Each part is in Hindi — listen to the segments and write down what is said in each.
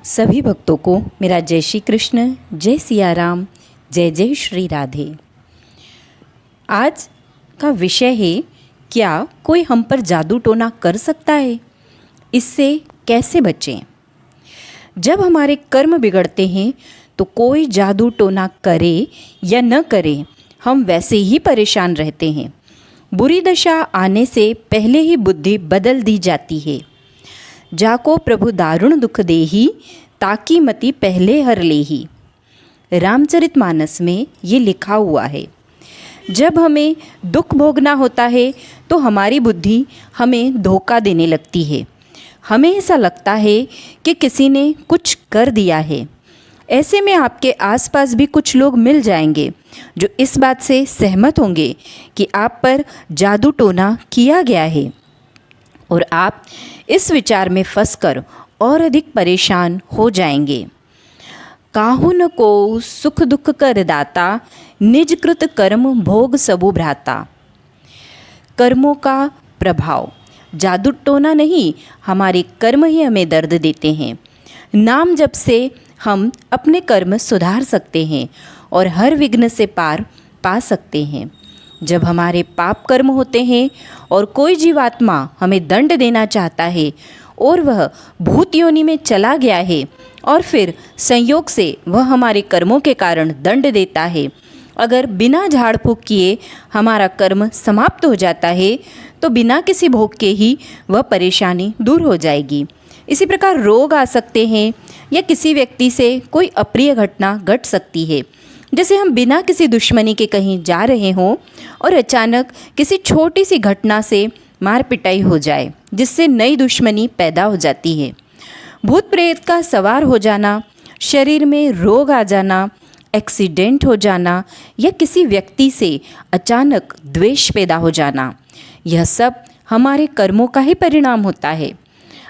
सभी भक्तों को मेरा जय श्री कृष्ण, जय सिया राम, जय जय श्री राधे। आज का विषय है, क्या कोई हम पर जादू टोना कर सकता है? इससे कैसे बचें? जब हमारे कर्म बिगड़ते हैं तो कोई जादू टोना करे या न करे, हम वैसे ही परेशान रहते हैं। बुरी दशा आने से पहले ही बुद्धि बदल दी जाती है। जाको प्रभु दारुण दुख देही, ताकि मति पहले हर लेही। रामचरितमानस में ये लिखा हुआ है। जब हमें दुख भोगना होता है तो हमारी बुद्धि हमें धोखा देने लगती है। हमें ऐसा लगता है कि किसी ने कुछ कर दिया है। ऐसे में आपके आसपास भी कुछ लोग मिल जाएंगे जो इस बात से सहमत होंगे कि आप पर जादू टोना किया गया है, और आप इस विचार में फंसकर और अधिक परेशान हो जाएंगे। काहू न को सुख दुख कर दाता, निज कृत कर्म भोग सबु भ्राता। कर्मों का प्रभाव, जादू टोना नहीं, हमारे कर्म ही हमें दर्द देते हैं। नाम जप से हम अपने कर्म सुधार सकते हैं और हर विघ्न से पार पा सकते हैं। जब हमारे पाप कर्म होते हैं और कोई जीवात्मा हमें दंड देना चाहता है और वह भूत योनि में चला गया है और फिर संयोग से वह हमारे कर्मों के कारण दंड देता है, अगर बिना झाड़ फूक किए हमारा कर्म समाप्त हो जाता है तो बिना किसी भोग के ही वह परेशानी दूर हो जाएगी। इसी प्रकार रोग आ सकते हैं या किसी व्यक्ति से कोई अप्रिय घटना घट सकती है। जैसे हम बिना किसी दुश्मनी के कहीं जा रहे हों और अचानक किसी छोटी सी घटना से मार पिटाई हो जाए, जिससे नई दुश्मनी पैदा हो जाती है। भूत प्रेत का सवार हो जाना, शरीर में रोग आ जाना, एक्सीडेंट हो जाना या किसी व्यक्ति से अचानक द्वेष पैदा हो जाना, यह सब हमारे कर्मों का ही परिणाम होता है।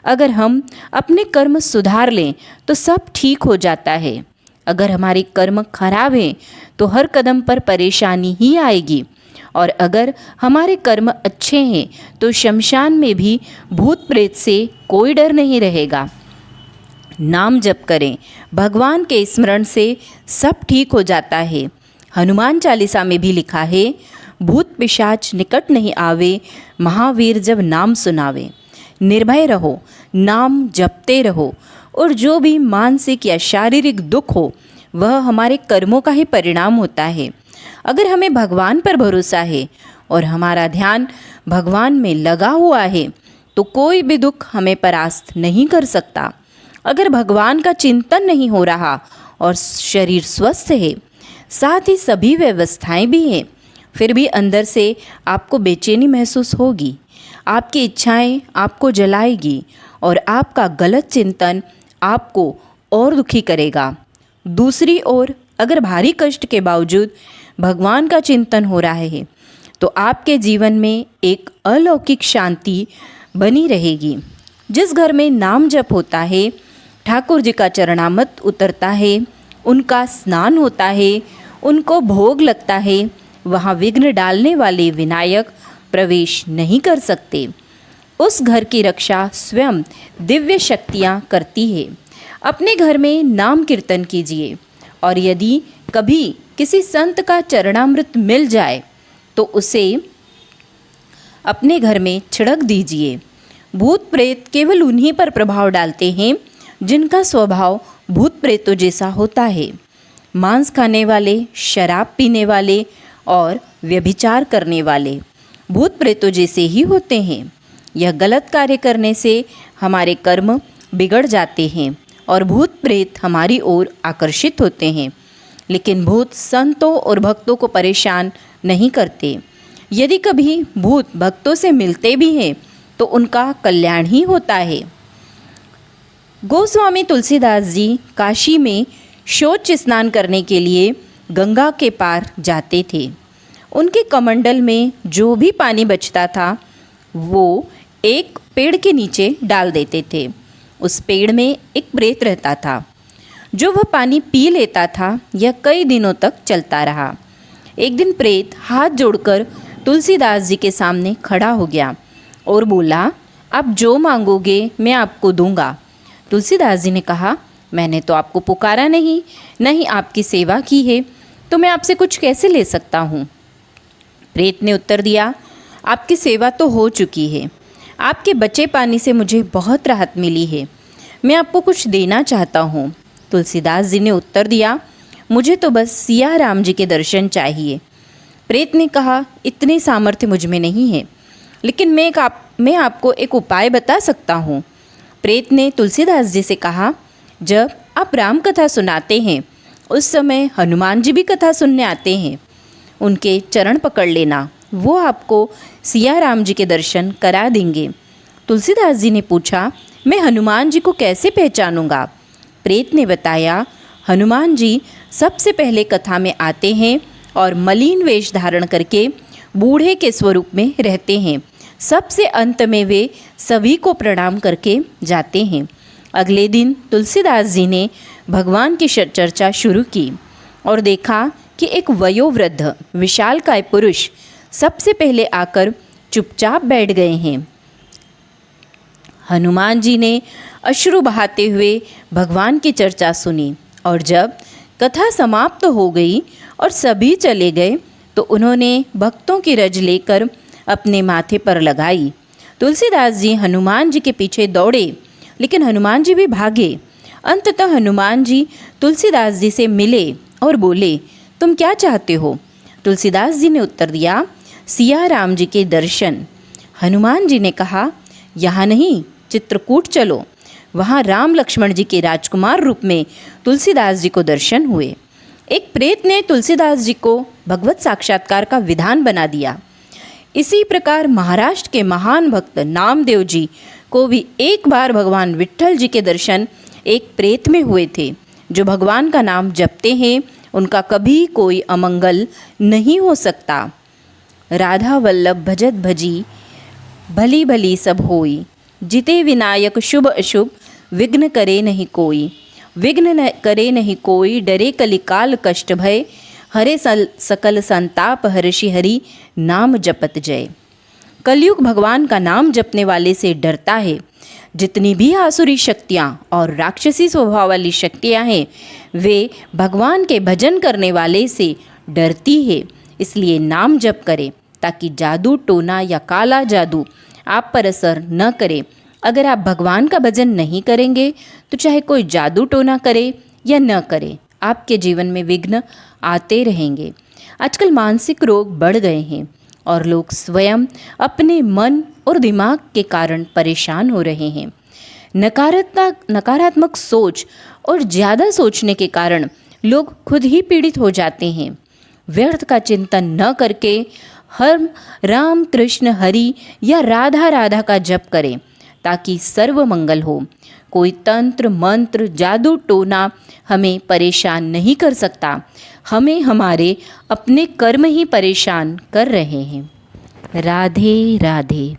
अगर हम अपने कर्म सुधार लें तो सब ठीक हो जाता है। अगर हमारे कर्म खराब हैं तो हर कदम पर परेशानी ही आएगी, और अगर हमारे कर्म अच्छे हैं तो शमशान में भी भूत प्रेत से कोई डर नहीं रहेगा। नाम जप करें, भगवान के स्मरण से सब ठीक हो जाता है। हनुमान चालीसा में भी लिखा है, भूत पिशाच निकट नहीं आवे, महावीर जब नाम सुनावे। निर्भय रहो, नाम जपते रहो, और जो भी मानसिक या शारीरिक दुख हो वह हमारे कर्मों का ही परिणाम होता है। अगर हमें भगवान पर भरोसा है और हमारा ध्यान भगवान में लगा हुआ है तो कोई भी दुख हमें परास्त नहीं कर सकता। अगर भगवान का चिंतन नहीं हो रहा और शरीर स्वस्थ है, साथ ही सभी व्यवस्थाएं भी हैं, फिर भी अंदर से आपको बेचैनी महसूस होगी। आपकी इच्छाएं आपको जलाएगी और आपका गलत चिंतन आपको और दुखी करेगा। दूसरी ओर अगर भारी कष्ट के बावजूद भगवान का चिंतन हो रहा है तो आपके जीवन में एक अलौकिक शांति बनी रहेगी। जिस घर में नाम जप होता है, ठाकुर जी का चरणामृत उतरता है, उनका स्नान होता है, उनको भोग लगता है, वहाँ विघ्न डालने वाले विनायक प्रवेश नहीं कर सकते। उस घर की रक्षा स्वयं दिव्य शक्तियाँ करती है। अपने घर में नाम कीर्तन कीजिए, और यदि कभी किसी संत का चरणामृत मिल जाए तो उसे अपने घर में छिड़क दीजिए। भूत प्रेत केवल उन्हीं पर प्रभाव डालते हैं जिनका स्वभाव भूत प्रेतों जैसा होता है। मांस खाने वाले, शराब पीने वाले और व्यभिचार करने वाले भूत प्रेतों जैसे ही होते हैं। यह गलत कार्य करने से हमारे कर्म बिगड़ जाते हैं और भूत प्रेत हमारी ओर आकर्षित होते हैं। लेकिन भूत संतों और भक्तों को परेशान नहीं करते। यदि कभी भूत भक्तों से मिलते भी हैं तो उनका कल्याण ही होता है। गोस्वामी तुलसीदास जी काशी में शौच स्नान करने के लिए गंगा के पार जाते थे। उनके कमंडल में जो भी पानी बचता था वो एक पेड़ के नीचे डाल देते थे। उस पेड़ में एक प्रेत रहता था जो वह पानी पी लेता था। यह कई दिनों तक चलता रहा। एक दिन प्रेत हाथ जोड़कर तुलसीदास जी के सामने खड़ा हो गया और बोला, आप जो मांगोगे मैं आपको दूंगा। तुलसीदास जी ने कहा, मैंने तो आपको पुकारा नहीं, नहीं आपकी सेवा की है, तो मैं आपसे कुछ कैसे ले सकता हूँ। प्रेत ने उत्तर दिया, आपकी सेवा तो हो चुकी है, आपके बचे पानी से मुझे बहुत राहत मिली है, मैं आपको कुछ देना चाहता हूँ। तुलसीदास जी ने उत्तर दिया, मुझे तो बस सिया राम जी के दर्शन चाहिए। प्रेत ने कहा, इतनी सामर्थ्य मुझ में नहीं है, लेकिन मैं आपको एक उपाय बता सकता हूँ। प्रेत ने तुलसीदास जी से कहा, जब आप राम कथा सुनाते हैं उस समय हनुमान जी भी कथा सुनने आते हैं, उनके चरण पकड़ लेना, वो आपको सिया राम जी के दर्शन करा देंगे। तुलसीदास जी ने पूछा, मैं हनुमान जी को कैसे पहचानूंगा। प्रेत ने बताया, हनुमान जी सबसे पहले कथा में आते हैं और मलिन वेश धारण करके बूढ़े के स्वरूप में रहते हैं। सबसे अंत में वे सभी को प्रणाम करके जाते हैं। अगले दिन तुलसीदास जी ने भगवान की चर्चा शुरू की और देखा कि एक वयोवृद्ध विशालकाय पुरुष सबसे पहले आकर चुपचाप बैठ गए हैं। हनुमान जी ने अश्रु बहाते हुए भगवान की चर्चा सुनी और जब कथा समाप्त हो गई और सभी चले गए तो उन्होंने भक्तों की रज लेकर अपने माथे पर लगाई। तुलसीदास जी हनुमान जी के पीछे दौड़े, लेकिन हनुमान जी भी भागे। अंततः हनुमान जी तुलसीदास जी से मिले और बोले, तुम क्या चाहते हो। तुलसीदास जी ने उत्तर दिया, सिया राम जी के दर्शन। हनुमान जी ने कहा, यहाँ नहीं, चित्रकूट चलो, वहाँ राम लक्ष्मण जी के राजकुमार रूप में तुलसीदास जी को दर्शन हुए। एक प्रेत ने तुलसीदास जी को भगवत साक्षात्कार का विधान बना दिया। इसी प्रकार महाराष्ट्र के महान भक्त नामदेव जी को भी एक बार भगवान विट्ठल जी के दर्शन एक प्रेत में हुए थे। जो भगवान का नाम जपते हैं उनका कभी कोई अमंगल नहीं हो सकता। राधा वल्लभ भजत भजी, भली भली सब होई, जिते विनायक शुभ अशुभ, विघ्न करे नहीं कोई। विघ्न न करे नहीं कोई, डरे कलिकाल कष्ट भय, हरे सकल संताप हर्षि हरि, नाम जपत जय। कलयुग भगवान का नाम जपने वाले से डरता है। जितनी भी आसुरी शक्तियाँ और राक्षसी स्वभाव वाली शक्तियाँ हैं, वे भगवान के भजन करने वाले से डरती है। इसलिए नाम जप करें ताकि जादू टोना या काला जादू आप पर असर न करे। अगर आप भगवान का भजन नहीं करेंगे तो चाहे कोई जादू टोना करे या न करे, आपके जीवन में विघ्न आते रहेंगे। आजकल मानसिक रोग बढ़ गए हैं और लोग स्वयं अपने मन और दिमाग के कारण परेशान हो रहे हैं। नकारात्मक सोच और ज़्यादा सोचने के कारण लोग खुद ही पीड़ित हो जाते हैं। व्यर्थ का चिंतन न करके हम राम कृष्ण हरि या राधा राधा का जप करें ताकि सर्व मंगल हो। कोई तंत्र मंत्र जादू टोना हमें परेशान नहीं कर सकता। हमें हमारे अपने कर्म ही परेशान कर रहे हैं। राधे राधे।